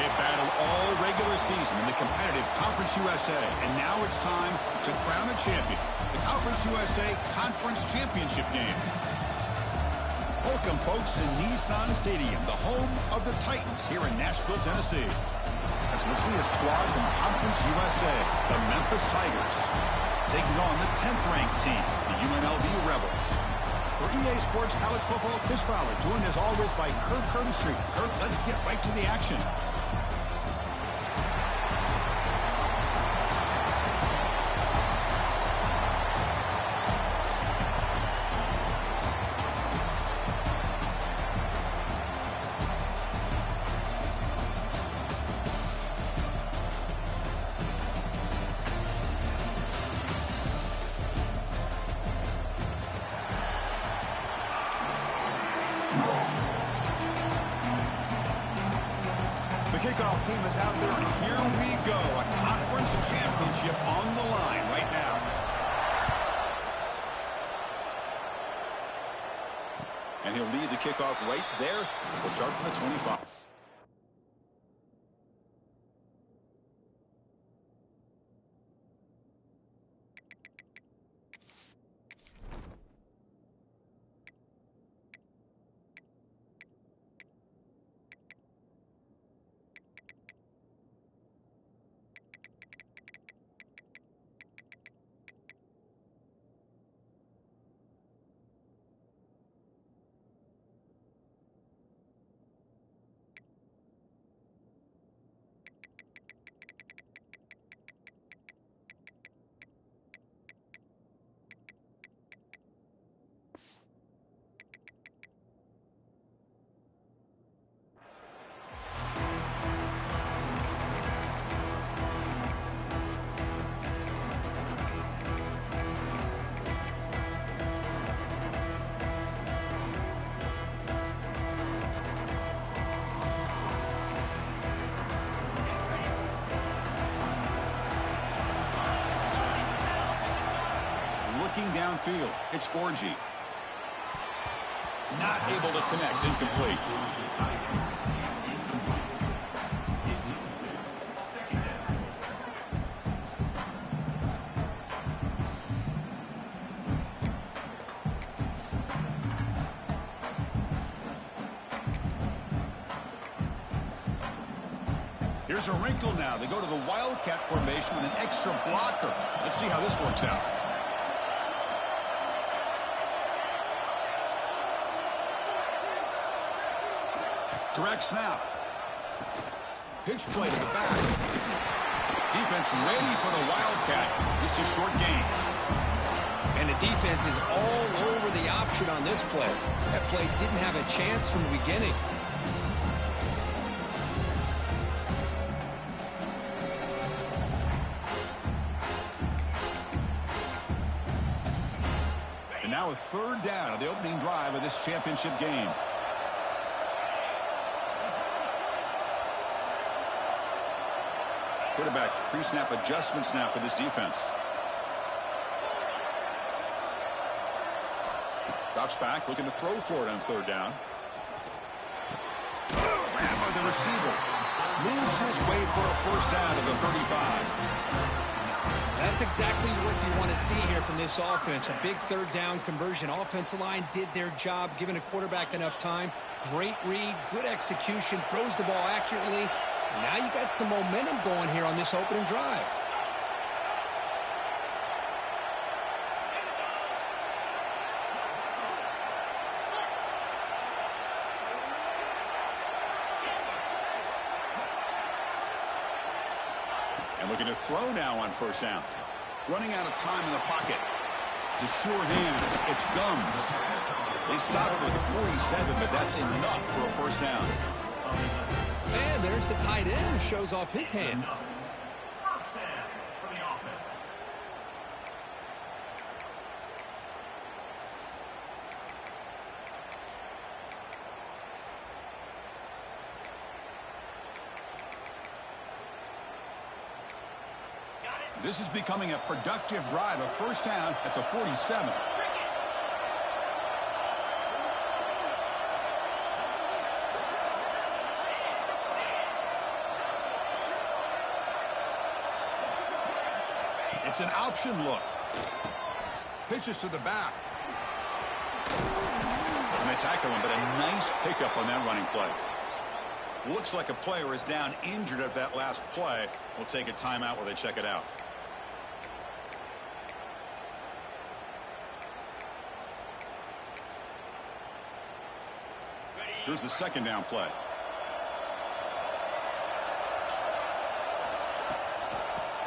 They have battled all regular season in the competitive Conference USA, and now it's time to crown a champion. The Conference USA Conference Championship game. Welcome, folks, to Nissan Stadium, the home of the Titans here in Nashville, Tennessee. As we'll see a squad from Conference USA, the Memphis Tigers, taking on the 10th-ranked team, the UNLV Rebels. For EA Sports College Football, Chris Fowler, joined as always by Kirk Street. Kirk, let's get right to the action. Kickoff team is out there, and here we go. A conference championship on the line right now. And he'll lead the kickoff right there. We'll start from the 25. Downfield, it's Orgy. Not able to connect, incomplete. Here's a wrinkle now. They go to the Wildcat formation with an extra blocker. Let's see how this works out. Direct snap. Pitch play to the back. Defense ready for the Wildcat. Just a short gain. And the defense is all over the option on this play. That play didn't have a chance from the beginning. And now a third down of the opening drive of this championship game. Quarterback pre-snap adjustments now for this defense. Drops back, looking to throw for it on third down. Ran by the receiver. Moves his way for a first down to the 35. That's exactly what you want to see here from this offense. A big third down conversion. Offensive line did their job, giving a quarterback enough time. Great read, good execution, throws the ball accurately. And now you got some momentum going here on this opening drive. And looking to throw now on first down. Running out of time in the pocket. The sure hands, it's Gums. They stop it with the 47, but that's enough for a first down. And there's the tight end who shows off his hands. This is becoming a productive drive, a first down at the 47. It's an option look. Pitches to the back. And they tackle him, but a nice pickup on that running play. Looks like a player is down injured at that last play. We'll take a timeout while they check it out. Here's the second down play.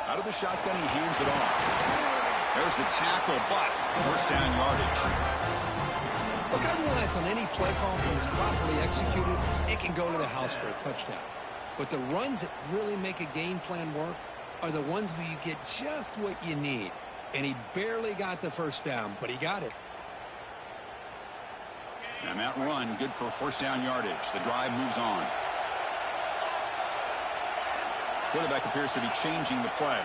Out of the shotgun, he hands it off. There's the tackle, but first down yardage. Look, I realize on any play call, when it's properly executed, it can go to the house for a touchdown. But the runs that really make a game plan work are the ones where you get just what you need. And he barely got the first down, but he got it. And that run, good for first down yardage. The drive moves on. Quarterback appears to be changing the play.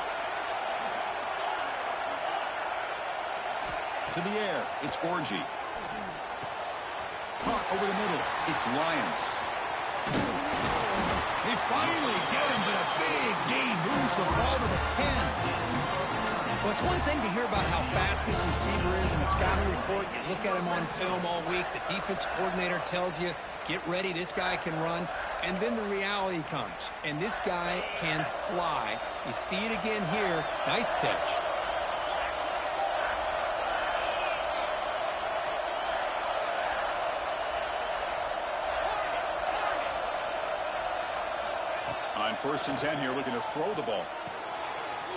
To the air, it's Orgy. Caught over the middle, it's Lyons. They finally get him, but a big gain moves the ball to the 10. Well, it's one thing to hear about how fast this receiver is in the scouting report. You look at him on film all week. The defense coordinator tells you, get ready, this guy can run. And then the reality comes, and this guy can fly. You see it again here. Nice catch. On 1st and 10 here, looking to throw the ball.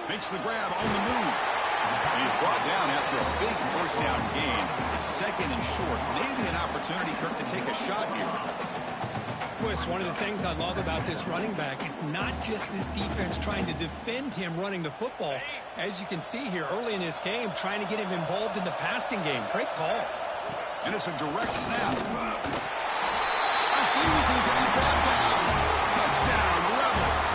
Makes the grab on the move. And he's brought down after a big first down gain. It's second and short. Maybe an opportunity, Kirk, to take a shot here. It's one of the things I love about this running back. It's not just this defense trying to defend him running the football. As you can see here early in this game, trying to get him involved in the passing game. Great call. And it's a direct snap. Refusing to be brought down. Touchdown, Rebels.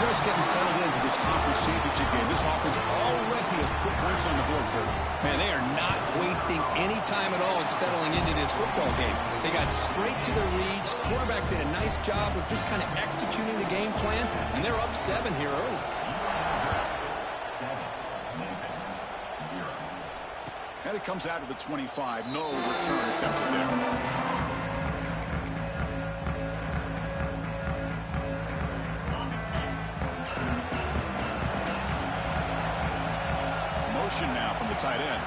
Just getting settled in for this conference championship game. This offense already has put points on the board, Kirk. Man, they are not wasting any time at all in settling into this football game. They got straight to their reads. Quarterback did a nice job of just kind of executing the game plan, and they're up 7 here early. And it comes out of the 25. No return attempted there. Now from the tight end.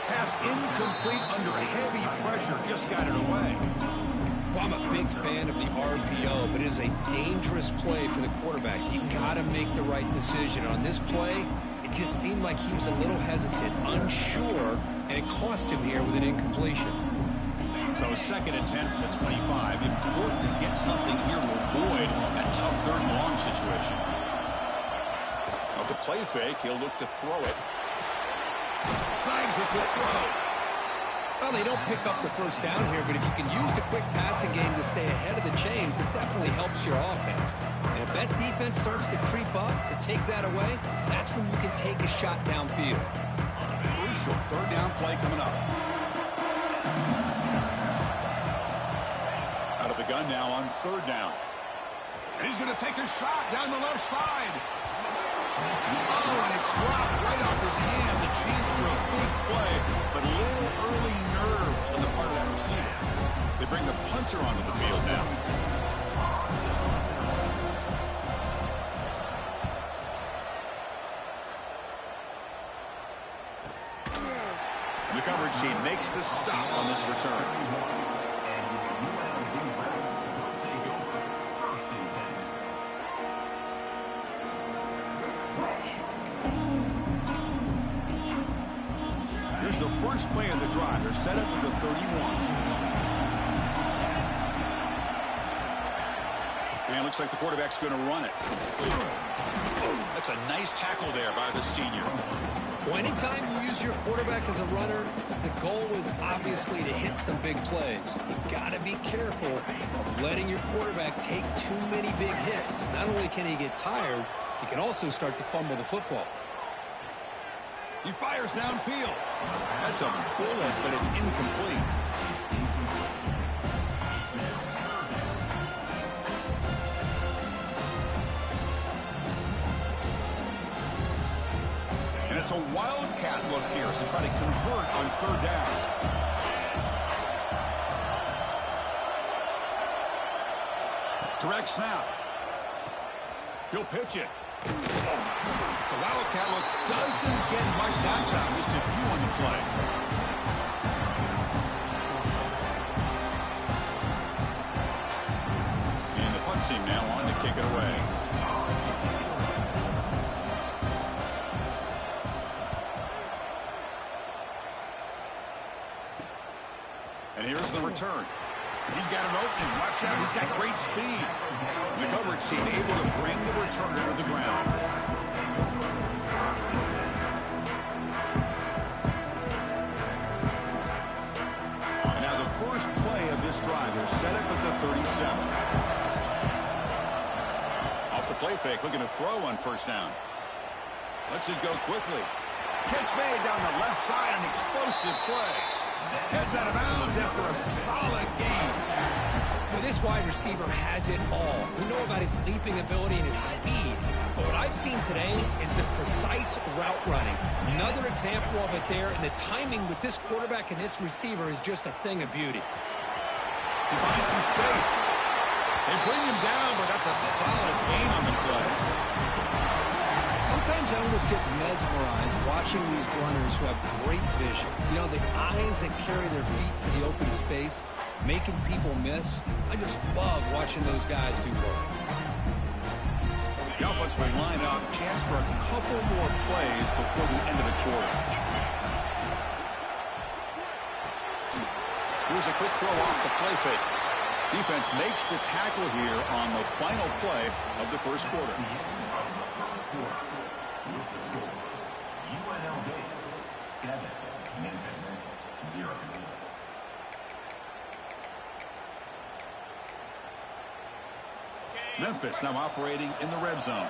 Pass incomplete under heavy pressure. Just got it away. Well, I'm a big fan of the RPO, but it is a dangerous play for the quarterback. You got to make the right decision. On this play, it just seemed like he was a little hesitant, unsure, and it cost him here with an incompletion. So 2nd and 10 from the 25. Important to get something here to avoid that tough 3rd and long situation. Off the play fake, he'll look to throw it. Snags with the throw. Well, they don't pick up the first down here, but if you can use the quick passing game to stay ahead of the chains, it definitely helps your offense. And if that defense starts to creep up, to take that away, that's when you can take a shot downfield. Crucial 3rd down play coming up. Out of the gun now on 3rd down. And he's going to take a shot down the left side. Oh, and it's dropped right off his hands. A chance for a big play, but a little early nerves on the part of that receiver. They bring the punter onto the field now. And the coverage team makes the stop on this return. Here's the first play of the drive. They're set up at the 31. And it looks like the quarterback's going to run it. That's a nice tackle there by the senior. Well, anytime you use your quarterback as a runner, the goal is obviously to hit some big plays. You've got to be careful of letting your quarterback take too many big hits. Not only can he get tired, he can also start to fumble the football. He fires downfield. That's a bullet, but it's incomplete. It's a wildcat look here as they try to convert on third down. Direct snap. He'll pitch it. The wildcat look doesn't get much that time. Just a few on the play. And the punt team now on to kick it away. And here's the return. He's got an opening. Watch out. He's got great speed. The coverage team able to bring the returner to the ground. And now the first play of this drive is set up at the 37. Off the play fake, looking to throw on first down. Lets it go quickly. Catch made down the left side, an explosive play. Heads out of bounds after a solid game. Well, this wide receiver has it all. We know about his leaping ability and his speed. But what I've seen today is the precise route running. Another example of it there, and the timing with this quarterback and this receiver is just a thing of beauty. He finds some space. They bring him down, but that's a solid gain on the play. Sometimes I almost get mesmerized watching these runners who have great vision. You know, the eyes that carry their feet to the open space, making people miss. I just love watching those guys do work. The offense will line up. Chance for a couple more plays before the end of the quarter. Here's a quick throw off the play fake. Defense makes the tackle here on the final play of the first quarter. Memphis now operating in the red zone.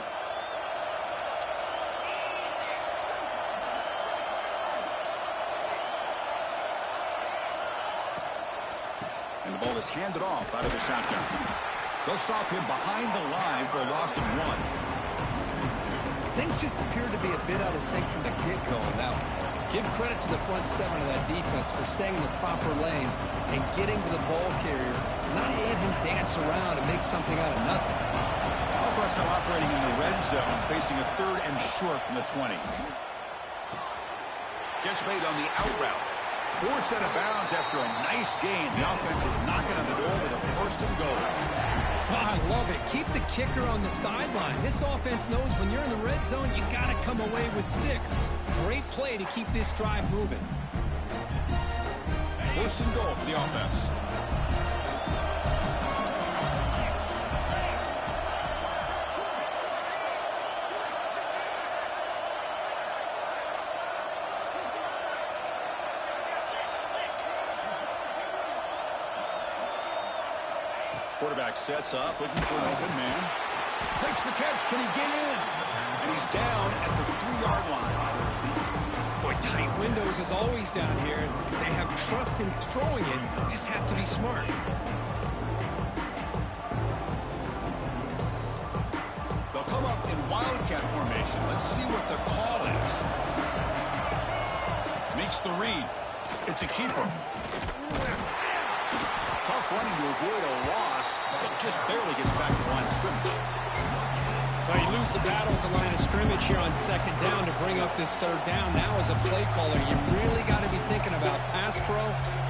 And the ball is handed off out of the shotgun. They'll stop him behind the line for a loss of 1. Things just appear to be a bit out of sync from the get-go on that one. Give credit to the front seven of that defense for staying in the proper lanes and getting to the ball carrier, not let him dance around and make something out of nothing. Offense now operating in the red zone, facing a 3rd and short from the 20. Catch made on the out route. Forced out of bounds after a nice gain. The offense is knocking on the door with a 1st and goal. Oh, I love it. Keep the kicker on the sideline. This offense knows when you're in the red zone, you got to come away with 6. Great play to keep this drive moving. 1st and goal for the offense. Quarterback sets up, looking for an open man. Makes the catch. Can he get in? And he's down at the 3-yard line. Boy, tight windows is always down here. They have trust in throwing it. You just have to be smart. They'll come up in wildcat formation. Let's see what the call is. Makes the read. It's a keeper. Tough running to avoid a loss, but just barely gets back to the line of scrimmage. Well, you lose the battle at the line of scrimmage here on 2nd down to bring up this 3rd down. Now as a play caller, you really got to be thinking about pass pro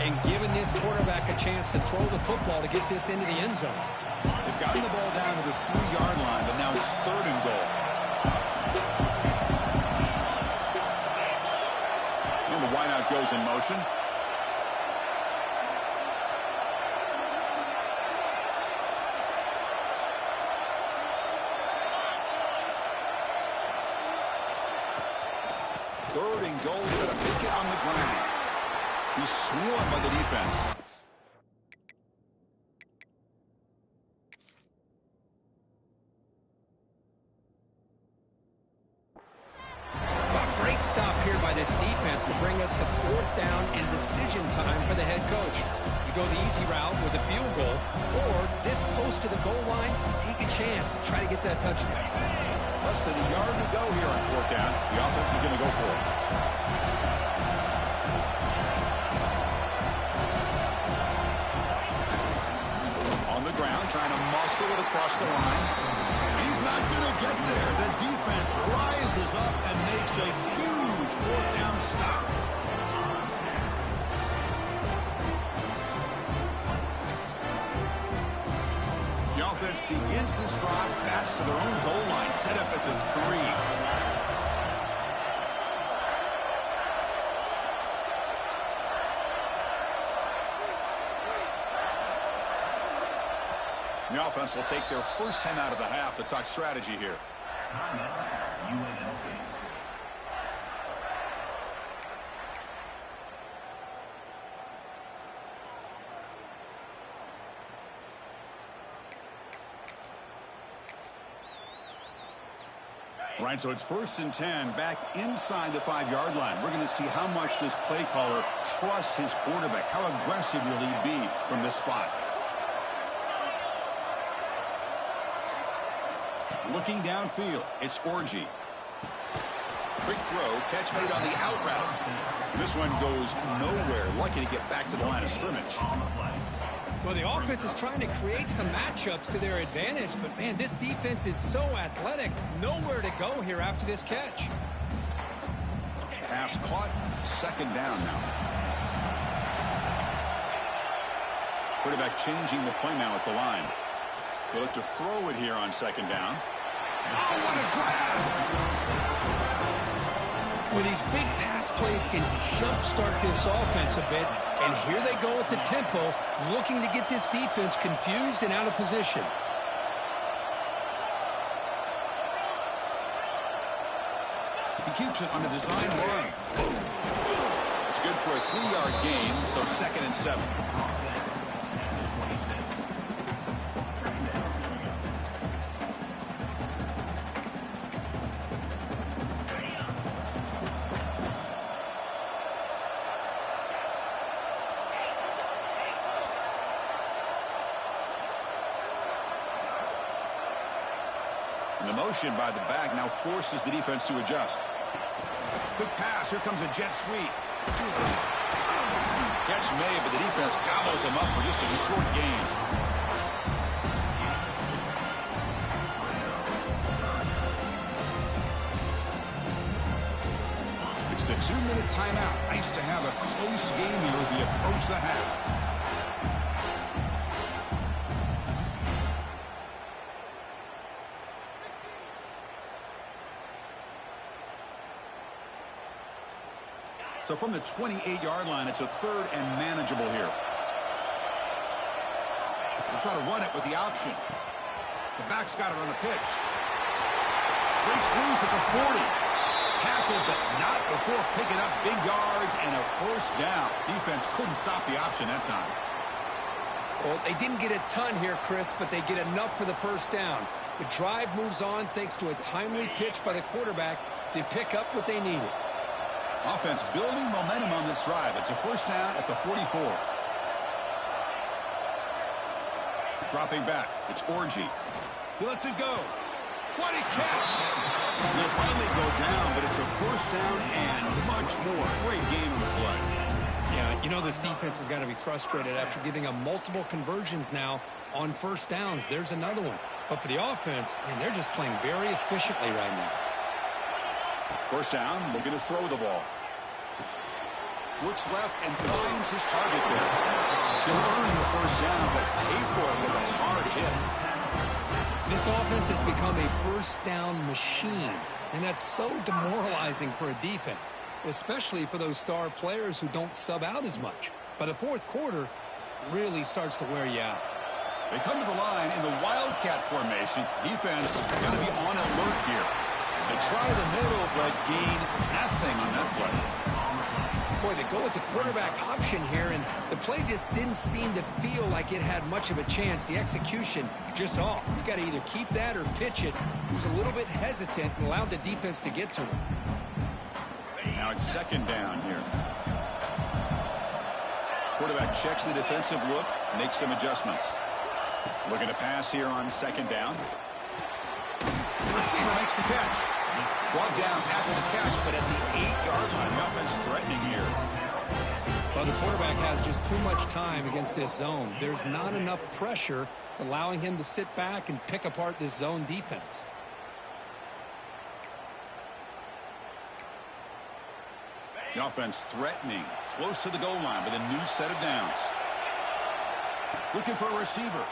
and giving this quarterback a chance to throw the football to get this into the end zone. They've gotten the ball down to the 3-yard line, but now it's 3rd and goal. And the wideout goes in motion. Third and goal, got to pick it on the ground. He's swarmed by the defense. Well, great stop here by this defense to bring us to 4th down and decision time for the head coach. You go the easy route with a field goal, or this close to the goal line, you take a chance to try to get that touchdown. Less than a yard to go here on fourth down. The offense is going to go for it. On the ground, trying to muscle it across the line. He's not going to get there. The defense rises up and makes a huge fourth down stop. The offense begins this drive, backs to their own goal line, set up at the 3. The offense will take their first 10 out of the half to talk strategy here. Right, so it's 1st and 10 back inside the 5-yard line. We're going to see how much this play caller trusts his quarterback. How aggressive will he be from this spot? Looking downfield, it's Orgy. Quick throw, catch made on the out route. This one goes nowhere. Lucky to get back to the line of scrimmage. Well, the offense is trying to create some matchups to their advantage, but, man, this defense is so athletic. Nowhere to go here after this catch. Pass caught, 2nd down now. Quarterback changing the play now at the line. He'll look to throw it here on 2nd down. Oh, what a grab! Well, these big pass plays can jumpstart this offense a bit, and here they go at the tempo, looking to get this defense confused and out of position. He keeps it on the design run. It's good for a 3-yard gain, so 2nd and 7. And the motion by the back now forces the defense to adjust. Quick pass. Here comes a jet sweep. Catch made, but the defense gobbles him up for just a short gain. It's the 2-minute timeout. Nice to have a close game here as we approach the half. So from the 28-yard line, it's a 3rd and manageable here. They'll try to run it with the option. The back's got it on the pitch. Breaks loose at the 40. Tackled, but not before picking up big yards and a 1st down. Defense couldn't stop the option that time. Well, they didn't get a ton here, Chris, but they get enough for the 1st down. The drive moves on thanks to a timely pitch by the quarterback to pick up what they needed. Offense building momentum on this drive. It's a 1st down at the 44. Dropping back. It's Orgy. He lets it go. What a catch! He'll finally go down, but it's a 1st down and much more. Great game on the play. Yeah, you know this defense has got to be frustrated after giving them multiple conversions now on 1st downs. There's another one. But for the offense, man, they're just playing very efficiently right now. 1st down, looking to throw the ball. Looks left and finds his target there. He'll earn the 1st down, but pay for it with a hard hit. This offense has become a 1st down machine, and that's so demoralizing for a defense, especially for those star players who don't sub out as much. By the 4th quarter, it really starts to wear you out. They come to the line in the Wildcat formation. Defense got to be on alert here. They try the middle, but gain nothing on that play. Boy, they go with the quarterback option here, and the play just didn't seem to feel like it had much of a chance. The execution just off. You got to either keep that or pitch it. He was a little bit hesitant and allowed the defense to get to him. Now it's 2nd down here. Quarterback checks the defensive look, makes some adjustments. Looking to pass here on 2nd down. receiver makes the catch. Brought down after the catch, but at the 8-yard line. The offense threatening here. Well, the quarterback has just too much time against this zone. There's not enough pressure. It's allowing him to sit back and pick apart this zone defense. The offense threatening, close to the goal line with a new set of downs. Looking for a receiver.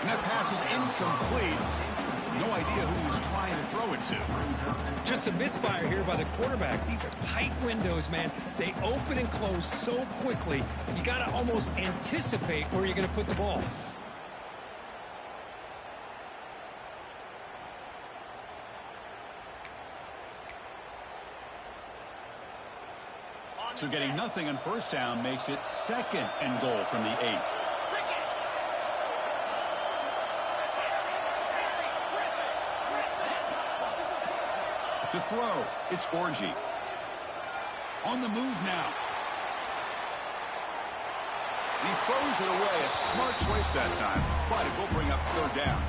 And that pass is incomplete. No idea who he was trying to throw it to. Just a misfire here by the quarterback. These are tight windows, man. They open and close so quickly. You got to almost anticipate where you're going to put the ball. So getting nothing on first down makes it 2nd and goal from the 8. To throw, it's Orgy. On the move now. He throws it away. A smart choice that time, but it will bring up 3rd down.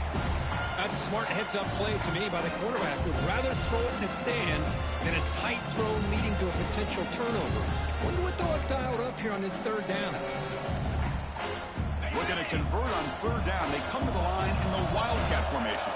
That's a smart heads-up play to me by the quarterback. Would rather throw it in the stands than a tight throw leading to a potential turnover. Wonder what they'll have dialed up here on this 3rd down. We're going to convert on 3rd down. They come to the line in the Wildcat formation.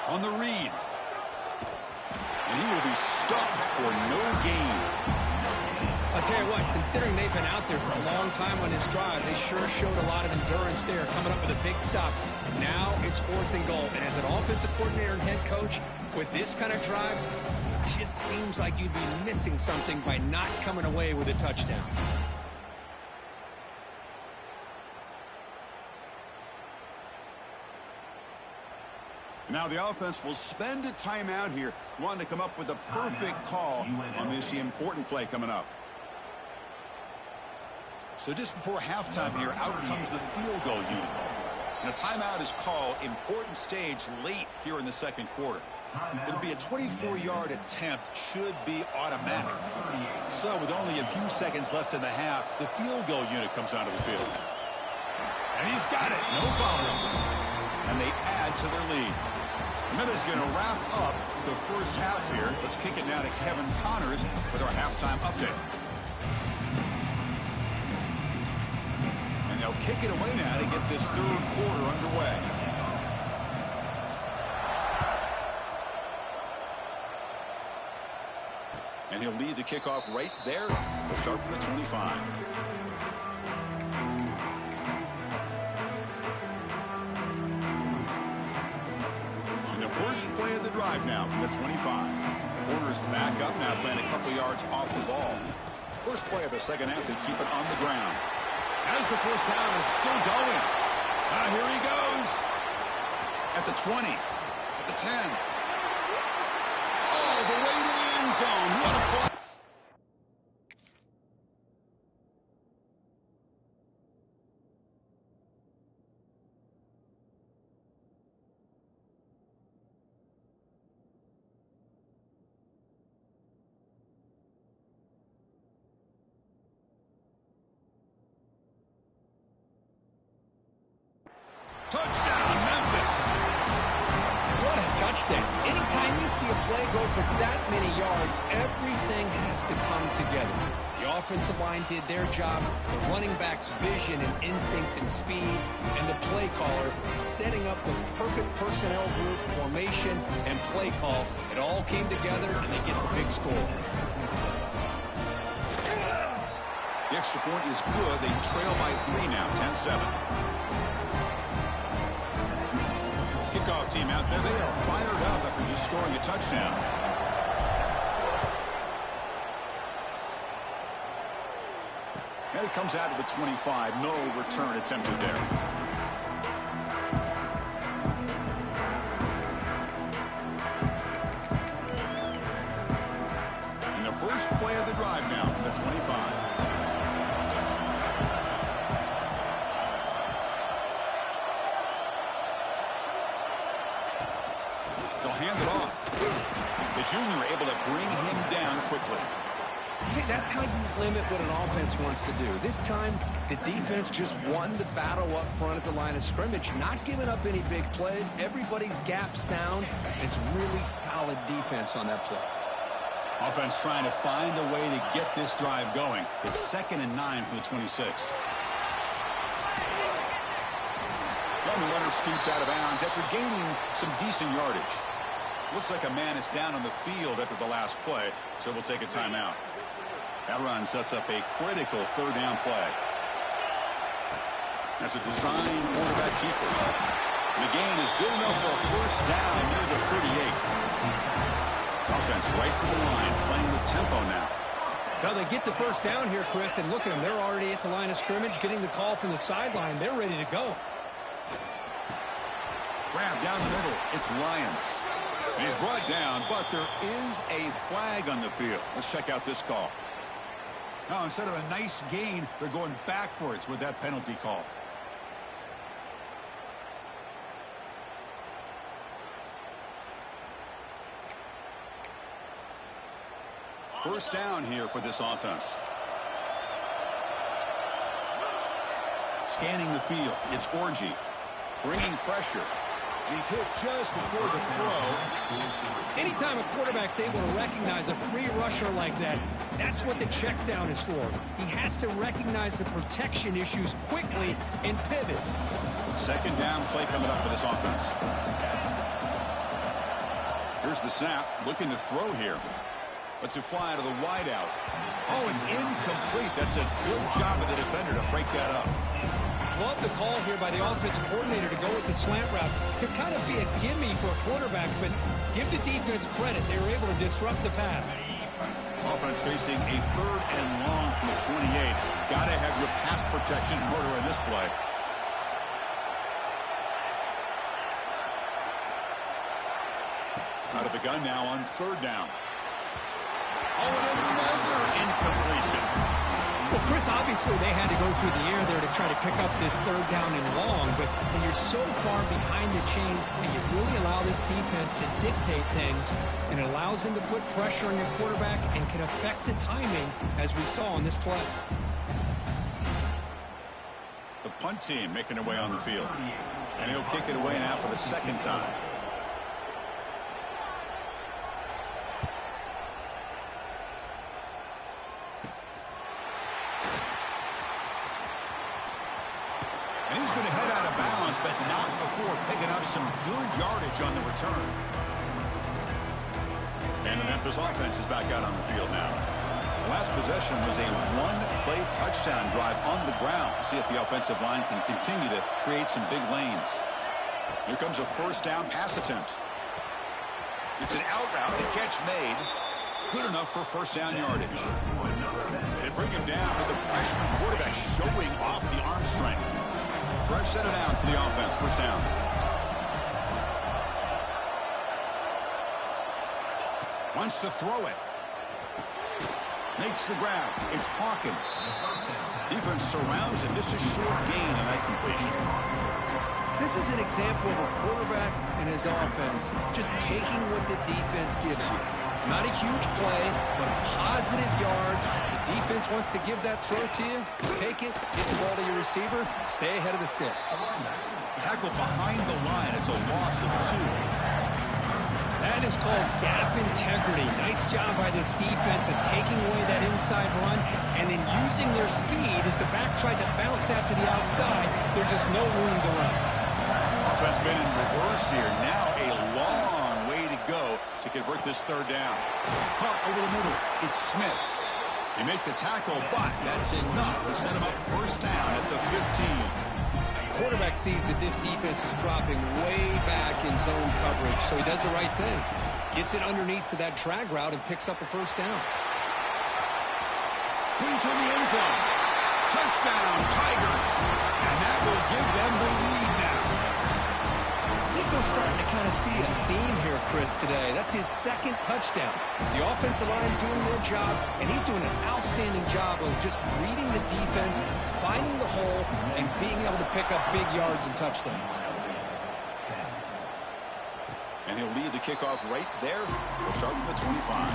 On the read. And he will be stuffed for no gain. I'll tell you what, considering they've been out there for a long time on this drive, they sure showed a lot of endurance there, coming up with a big stop. And now it's 4th and goal. And as an offensive coordinator and head coach, with this kind of drive, it just seems like you'd be missing something by not coming away with a touchdown. Now the offense will spend a timeout here, wanting to come up with the perfect call on this important play coming up. So just before halftime here, out comes the field goal unit. And a timeout is called. Important stage late here in the 2nd quarter. It'll be a 24-yard attempt, should be automatic. So with only a few seconds left in the half, the field goal unit comes onto the field. And he's got it, no problem. And they add to their lead. Miller's going to wrap up the first half here. Let's kick it now to Kevin Connors with our halftime update. And they'll kick it away now to get this 3rd quarter underway. And he'll lead the kickoff right there. We'll start from the 25. First play of the drive now from the 25. Warner's back up now, playing a couple yards off the ball. First play of the 2nd half, they keep it on the ground. As the first down is still going. Here he goes. At the 20. At the 10. All the way to the end zone. What a play. Touchdown, Memphis. What a touchdown. Anytime you see a play go for that many yards, everything has to come together. The offensive line did their job, the running back's vision and instincts and speed, and the play caller setting up the perfect personnel group, formation, and play call. It all came together, and they get the big score. The extra point is good. They trail by 3 now, 10-7. Kickoff team out there. They are fired up after just scoring a touchdown. And it comes out to the 25. No return attempted there. And the first play of the drive now from the 25. junior able to bring him down quickly. See, that's how you limit what an offense wants to do. This time, the defense just won the battle up front at the line of scrimmage, not giving up any big plays. Everybody's gap sound. It's really solid defense on that play. Offense trying to find a way to get this drive going. It's 2nd and 9 from the 26. And the runner scoots out of bounds after gaining some decent yardage. Looks like a man is down on the field after the last play, so we'll take a timeout. That run sets up a critical 3rd down play. That's a design quarterback keeper. The gain is good enough for a 1st down near the 38. Offense right to the line, playing with tempo now. Now they get the 1st down here, Chris, and look at them. They're already at the line of scrimmage, getting the call from the sideline. They're ready to go. Grab down the middle. It's Lyons. And he's brought down, but there is a flag on the field. Let's check out this call. Now, instead of a nice gain, they're going backwards with that penalty call. First down here for this offense. Scanning the field, it's Orji. Bringing pressure. And he's hit just before the throw. Anytime a quarterback's able to recognize a free rusher like that, that's what the check down is for. He has to recognize the protection issues quickly and pivot. 2nd down play coming up for this offense. Here's the snap. Looking to throw here. Lets it fly to the wideout. Oh, it's incomplete. That's a good job of the defender to break that up. Love the call here by the offensive coordinator to go with the slant route. Could kind of be a gimme for a quarterback, but give the defense credit. They were able to disrupt the pass. Offense facing a 3rd and long from the 28. Got to have your pass protection in order in this play. Out of the gun now on 3rd down. Oh, and another incompletion. Well, Chris, obviously they had to go through the air there to try to pick up this 3rd down and long, but when you're so far behind the chains, you really allow this defense to dictate things, and it allows them to put pressure on your quarterback and can affect the timing, as we saw on this play. The punt team making their way on the field, and he'll kick it away now for the 2nd time. And he's going to head out of bounds, but not before picking up some good yardage on the return. And the Memphis offense is back out on the field now. The last possession was a 1-play touchdown drive on the ground. See if the offensive line can continue to create some big lanes. Here comes a 1st down pass attempt. It's an out route, the catch made. Good enough for 1st down yardage. They bring him down with the freshman quarterback showing off the arm strength. Fresh set of downs for the offense. 1st down. Wants to throw it. Makes the grab. It's Hawkins. Defense surrounds him. Just a short gain on that completion. This is an example of a quarterback and his offense just taking what the defense gives you. Not a huge play, but positive yards. The defense wants to give that throw to you. Take it, get the ball to your receiver, stay ahead of the sticks. Tackle behind the line. It's a loss of 2. That is called gap integrity. Nice job by this defense of taking away that inside run and then using their speed as the back tried to bounce out to the outside. There's just no room to run. Offense been in reverse here. Now a long way to go to convert this 3rd down. Caught over the middle. It's Smith. They make the tackle, but that's enough to set him up 1st down at the 15. Quarterback sees that this defense is dropping way back in zone coverage, so he does the right thing. Gets it underneath to that drag route and picks up a 1st down. Into the end zone. Touchdown, Tigers. And that will give them the lead now. I think we're starting to kind of see a theme here, Chris, today. That's his 2nd touchdown. The offensive line doing their job, and he's doing an outstanding job of just reading the defense, finding the hole, and being able to pick up big yards and touchdowns. And he'll leave the kickoff right there. We'll start with the 25.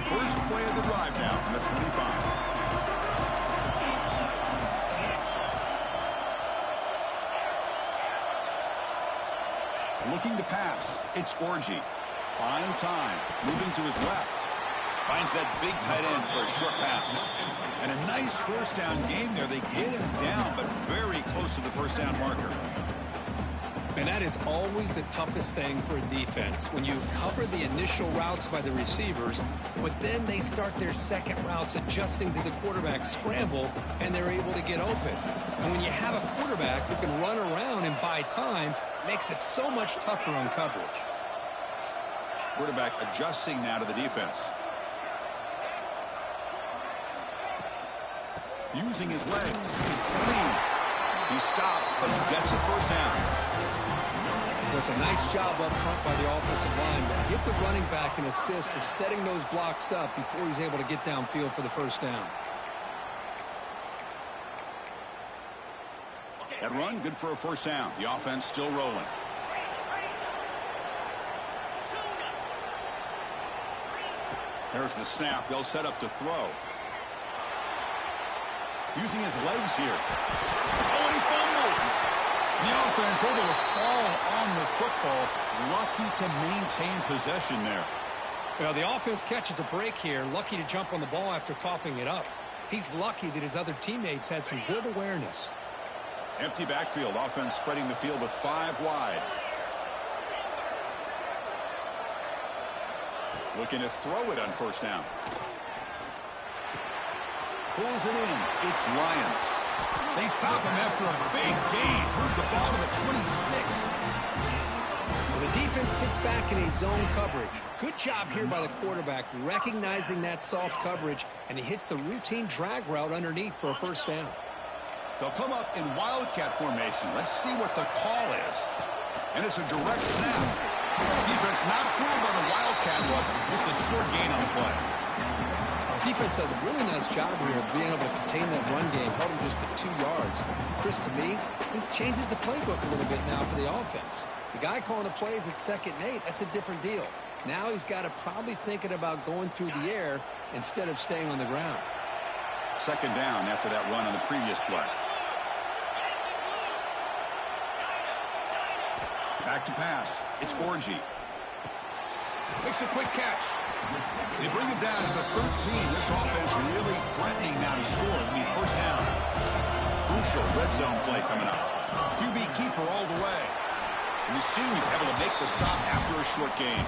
First play of the drive now from the 25. Looking to pass. It's Orgy. Buying time. Moving to his left. Finds that big tight end for a short pass. And a nice first down gain there. They get him down, but very close to the first down marker. And that is always the toughest thing for a defense, when you cover the initial routes by the receivers, but then they start their second routes adjusting to the quarterback scramble, and they're able to get open. And when you have a quarterback who can run around and buy time, it makes it so much tougher on coverage. Quarterback adjusting now to the defense. Using his legs. It's clean. He stopped, but he gets a first down. It's a nice job up front by the offensive line, but give the running back an assist for setting those blocks up before he's able to get downfield for the first down. That run, good for a first down. The offense still rolling. There's the snap. They'll set up to throw. Using his legs here. Oh, and he fumbles. The offense able to fall on the football. Lucky to maintain possession there. Well, the offense catches a break here. Lucky to jump on the ball after coughing it up. He's lucky that his other teammates had some good awareness. Empty backfield. Offense spreading the field with 5 wide. Looking to throw it on first down. Pulls it in. It's Lions. They stop him after a big gain. Move the ball to the 26. Well, the defense sits back in a zone coverage. Good job here by the quarterback recognizing that soft coverage, and he hits the routine drag route underneath for a first down. They'll come up in wildcat formation. Let's see what the call is. And it's a direct snap. Defense not fooled by the wildcat look. Just a short gain on the play. Defense does a really nice job here of being able to contain that run game, held him just to 2 yards. Chris, to me, this changes the playbook a little bit now for the offense. The guy calling the plays at 2nd and 8, that's a different deal. Now he's got to probably thinking about going through the air instead of staying on the ground. 2nd down after that run on the previous play. Back to pass. It's Orgy. Makes a quick catch. They bring him down to the 13. This offense really threatening now to score. It'll be first down. Crucial red zone play coming up. QB keeper all the way. And the senior able to make the stop after a short gain.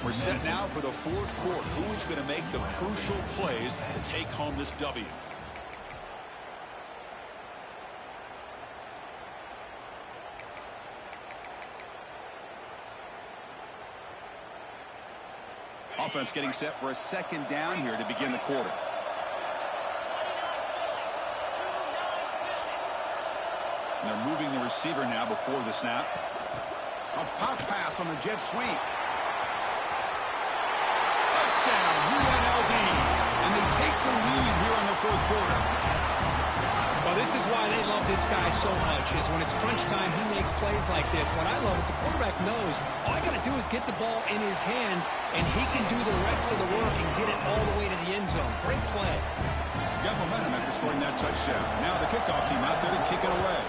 We're set now for the 4th quarter. Who's going to make the crucial plays to take home this W? Offense getting set for a 2nd down here to begin the quarter. And they're moving the receiver now before the snap. A pop pass on the jet sweep. Touchdown, UNLV. And they take the lead here in the 4th quarter. Well, this is why they love this guy so much, is when it's crunch time, he makes plays like this. What I love is the quarterback knows all I got to do is get the ball in his hands, and he can do the rest of the work and get it all the way to the end zone. Great play. Got momentum after scoring that touchdown. Now the kickoff team out there to kick it away.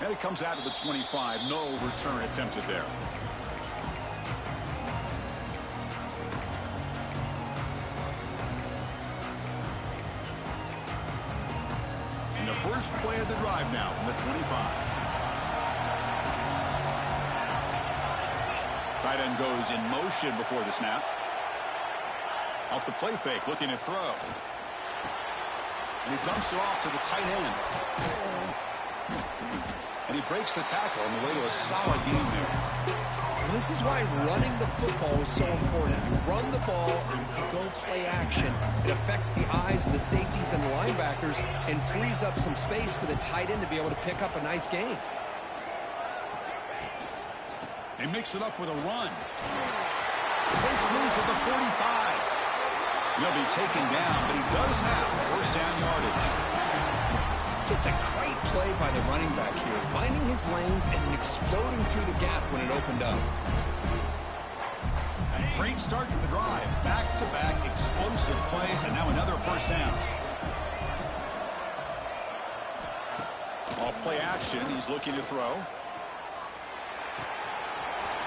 And it comes out to the 25. No return attempted there. And the first play of the drive now from the 25. Tight end goes in motion before the snap. Off the play fake, looking to throw. And he dumps it off to the tight end. And he breaks the tackle on the way to a solid gain there. Well, this is why running the football is so important. You run the ball and you go play action. It affects the eyes of the safeties and the linebackers and frees up some space for the tight end to be able to pick up a nice gain. They mix it up with a run. Breaks loose at the 45. He'll be taken down, but he does have first down yardage. Just a great play by the running back here, finding his lanes and then exploding through the gap when it opened up. Great start to the drive. Back-to-back explosive plays, and now another first down. Off play action, he's looking to throw.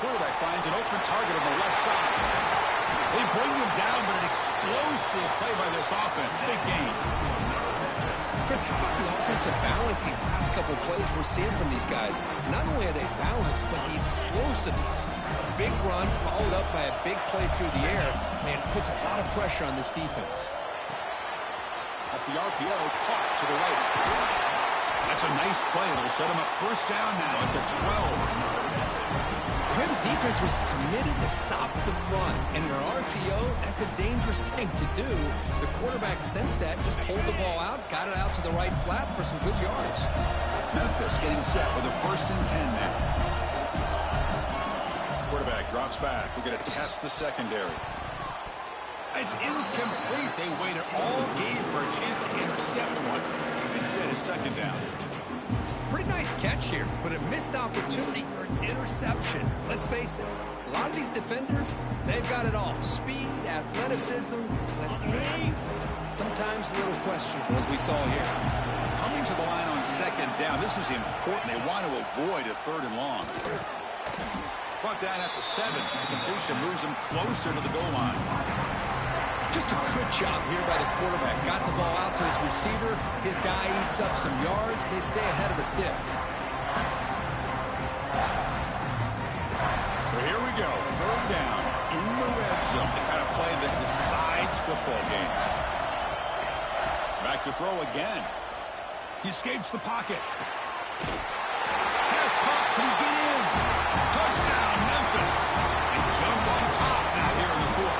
Quarterback finds an open target on the left side. They bring him down, but an explosive play by this offense. Big gain. Chris, how about the offensive balance these last couple plays we're seeing from these guys? Not only are they balanced, but the explosiveness. A big run followed up by a big play through the air, and puts a lot of pressure on this defense. Off the RPO, caught to the right. That's a nice play. It'll set him up first down now at the 12. Here the defense was committed to stop the run, and in an RPO, that's a dangerous thing to do. The quarterback sensed that, just pulled the ball out, got it out to the right flat for some good yards. Memphis getting set with a 1st and 10 now. Quarterback drops back. We're going to test the secondary. It's incomplete. They waited all game for a chance to intercept one. Instead, it's second down. Pretty nice catch here, but a missed opportunity for an interception. Let's face it, a lot of these defenders, they've got it all. Speed, athleticism, but hands, sometimes a little questionable, as we saw here. Coming to the line on second down, this is important. They want to avoid a 3rd and long. Brought down at the 7. The completion moves him closer to the goal line. Just a good job here by the quarterback. Got the ball out to his receiver. His guy eats up some yards. They stay ahead of the sticks. So here we go. 3rd down in the red zone. The kind of play that decides football games. Back to throw again. He escapes the pocket. Pass caught. Can he get in? Touchdown, Memphis. They jump on top now here in the 4th.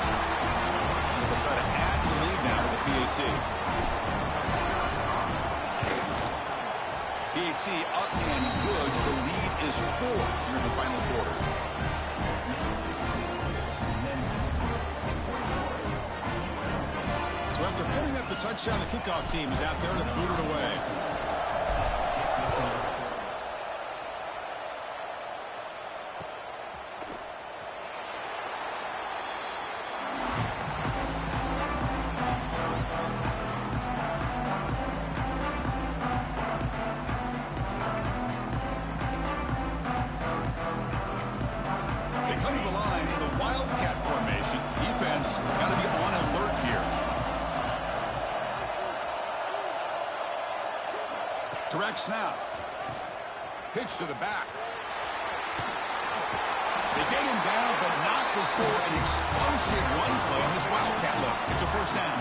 They'll try to add the lead now with the PAT. PAT up and good. The lead is 4 here in the final quarter. So after putting up the touchdown, the kickoff team is out there to boot it away. Direct snap. Pitch to the back. They get him down, but not before an explosive run play on this Wildcat look. It's a first down.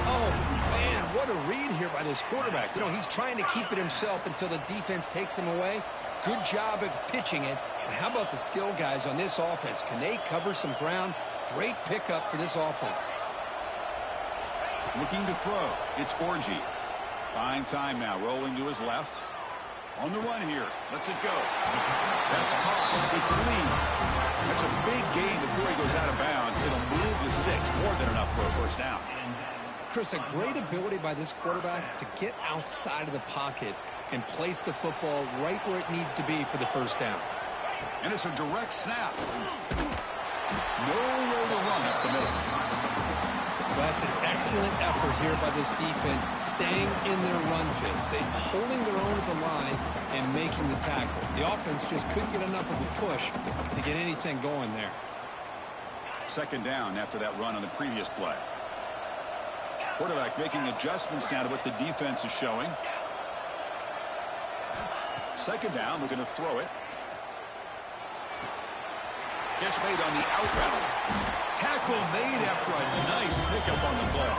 Oh, man, what a read here by this quarterback. You know, he's trying to keep it himself until the defense takes him away. Good job at pitching it. And how about the skill guys on this offense? Can they cover some ground? Great pickup for this offense. Looking to throw. It's Orgy. Fine time now, rolling to his left. On the run here. Lets it go. That's caught. It's Lee. That's a big gain before he goes out of bounds. It'll move the sticks. More than enough for a first down. Chris, a great ability by this quarterback to get outside of the pocket and place the football right where it needs to be for the first down. And it's a direct snap. Nowhere to run up the middle. That's an excellent effort here by this defense, staying in their run phase. They're holding their own at the line and making the tackle. The offense just couldn't get enough of a push to get anything going there. Second down after that run on the previous play. Quarterback making adjustments now to what the defense is showing. Second down, we're going to throw it. Catch made on the out route. Tackle made after a nice pickup on the play.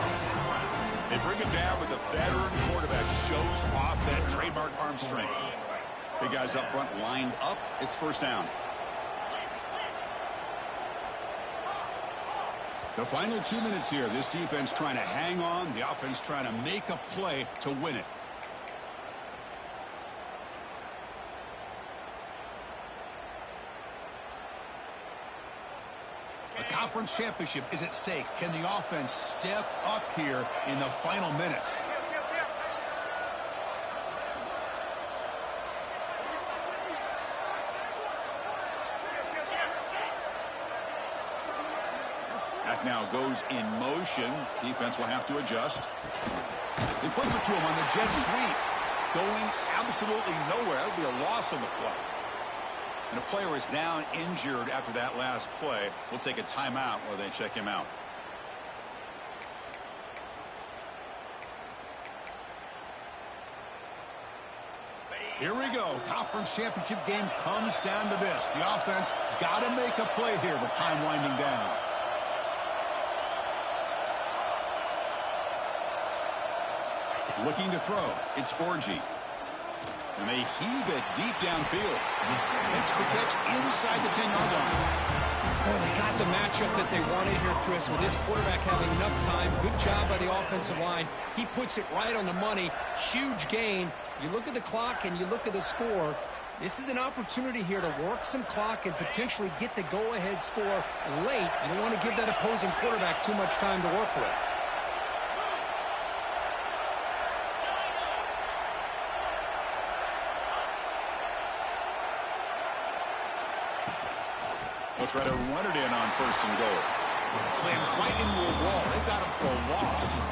They bring him down, but the veteran quarterback shows off that trademark arm strength. Big guys up front lined up. It's first down. The final 2 minutes here. This defense trying to hang on. The offense trying to make a play to win it. A conference championship is at stake. Can the offense step up here in the final minutes? That now goes in motion. Defense will have to adjust. They flip it to him on the jet sweep. Going absolutely nowhere. That would be a loss on the play. And a player is down injured after that last play. We'll take a timeout while they check him out. Here we go. Conference championship game comes down to this. The offense got to make a play here with time winding down. Looking to throw. It's Orgy. And they heave it deep downfield. Makes the catch inside the 10-yard line. Oh, they got the matchup that they wanted here, Chris, with this quarterback having enough time. Good job by the offensive line. He puts it right on the money. Huge gain. You look at the clock and you look at the score. This is an opportunity here to work some clock and potentially get the go-ahead score late. You don't want to give that opposing quarterback too much time to work with. They'll try to run it in on first and goal. Slams right into a wall. They've got him for a loss.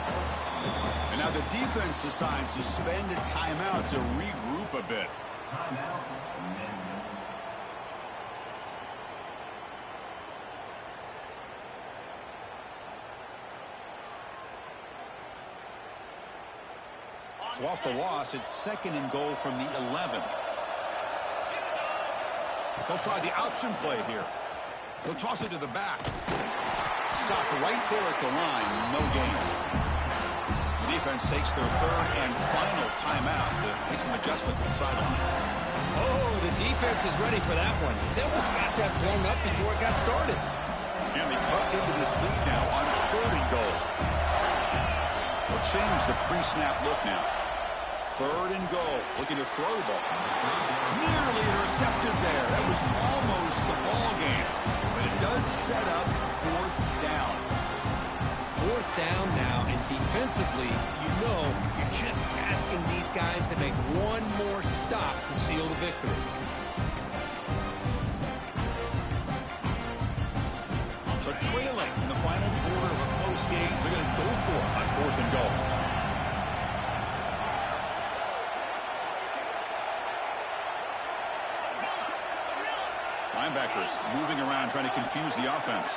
And now the defense decides to spend a timeout to regroup a bit. So off the loss, it's second and goal from the 11. They'll try the option play here. They'll toss it to the back. Stopped right there at the line. No gain. The defense takes their third and final timeout to make some adjustments to the sideline. Oh, the defense is ready for that one. They almost got that blown up before it got started. And they cut into this lead now on third and goal. They'll change the pre-snap look now. Third and goal. Looking to throw the ball. Nearly intercepted there. That was almost the ball game. But it does set up fourth down. Fourth down now, and defensively, you know, you're just asking these guys to make one more stop to seal the victory. So trailing in the final quarter of a close game, they're going to go for it on fourth and goal. Linebackers moving around, trying to confuse the offense.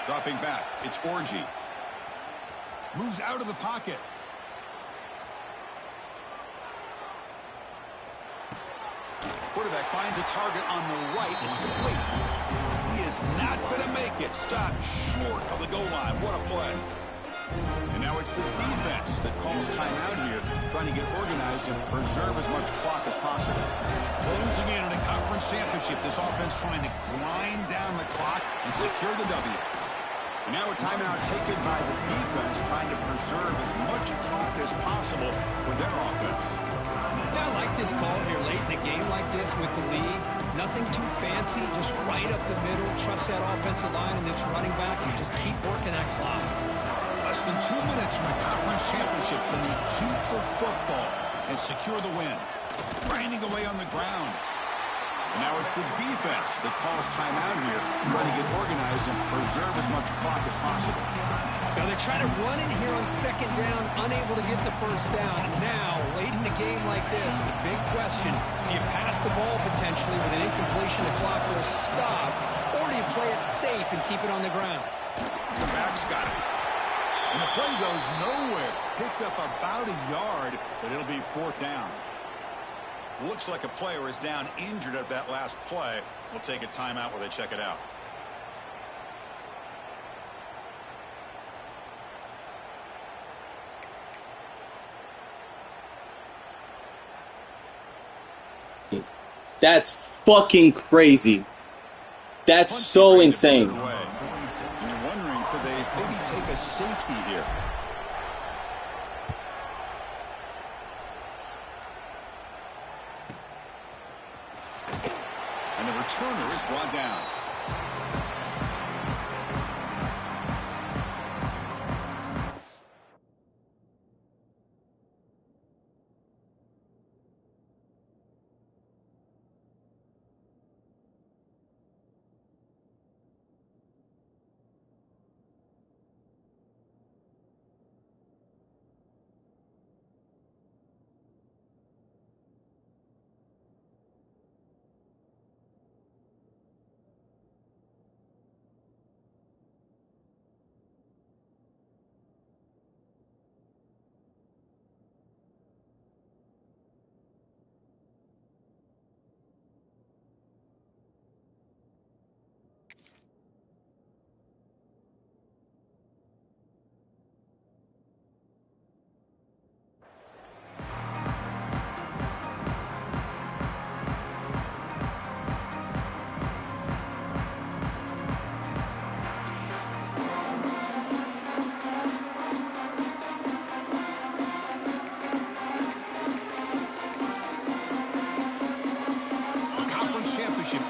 Dropping back, it's Orgy. Moves out of the pocket. Quarterback finds a target on the right. It's complete. He is not going to make it. Stopped short of the goal line. What a play. And now it's the defense that calls timeout here, trying to get organized and preserve as much clock as possible. Closing in on a conference championship, this offense trying to grind down the clock and secure the W. And now a timeout taken by the defense, trying to preserve as much clock as possible for their offense. Yeah, I like this call here late in a game like this with the lead. Nothing too fancy, just right up the middle. Trust that offensive line and this running back and just keep working that clock. Less than 2 minutes from a conference championship. Can they keep the football and secure the win? Grinding away on the ground. And now it's the defense that calls timeout here, trying to get organized and preserve as much clock as possible. Now they try to run it here on second down, unable to get the first down. And now, late in a game like this, the big question, do you pass the ball potentially with an incompletion, the clock will stop, or do you play it safe and keep it on the ground? The back's got it. And the play goes nowhere. Picked up about a yard, but it'll be fourth down. Looks like a player is down injured at that last play. We'll take a timeout while they check it out. That's fucking crazy. That's so insane. And you're wondering, could they maybe take a safety here? And the returner is brought down.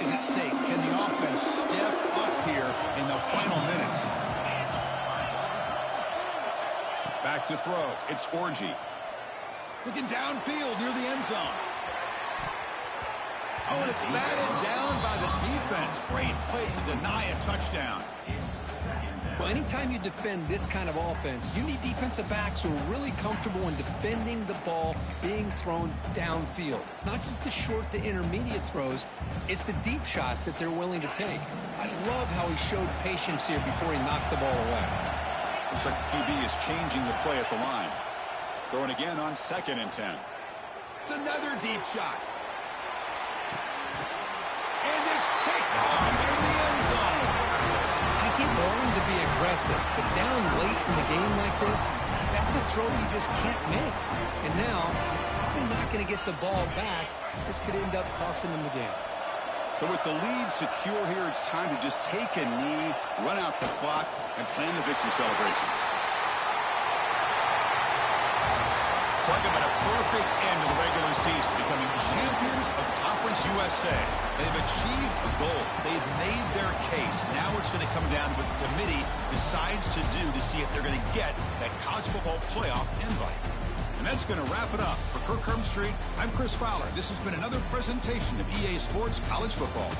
Is at stake. Can the offense step up here in the final minutes? Back to throw. It's Orgy. Looking downfield near the end zone. Oh, and it's batted down by the defense. Great play to deny a touchdown. Well, anytime you defend this kind of offense, you need defensive backs who are really comfortable in defending the ball being thrown downfield. It's not just the short to intermediate throws, it's the deep shots that they're willing to take. I love how he showed patience here before he knocked the ball away. Looks like the QB is changing the play at the line. Throwing again on 2nd and 10. It's another deep shot. And it's picked off in the end zone. I keep wanting to be aggressive, but down late in the game like this, that's a throw you just can't make. And now, you're probably not going to get the ball back. This could end up costing them the game. So with the lead secure here, it's time to just take a knee, run out the clock, and plan the victory celebration. Talk about a perfect end to the regular season, becoming champions of Conference USA. They've achieved a goal. They've made their case. Now it's going to come down to what the committee decides to do to see if they're going to get that college football playoff invite. And that's going to wrap it up. For Kirk Hermstreet, I'm Chris Fowler. This has been another presentation of EA Sports College Football.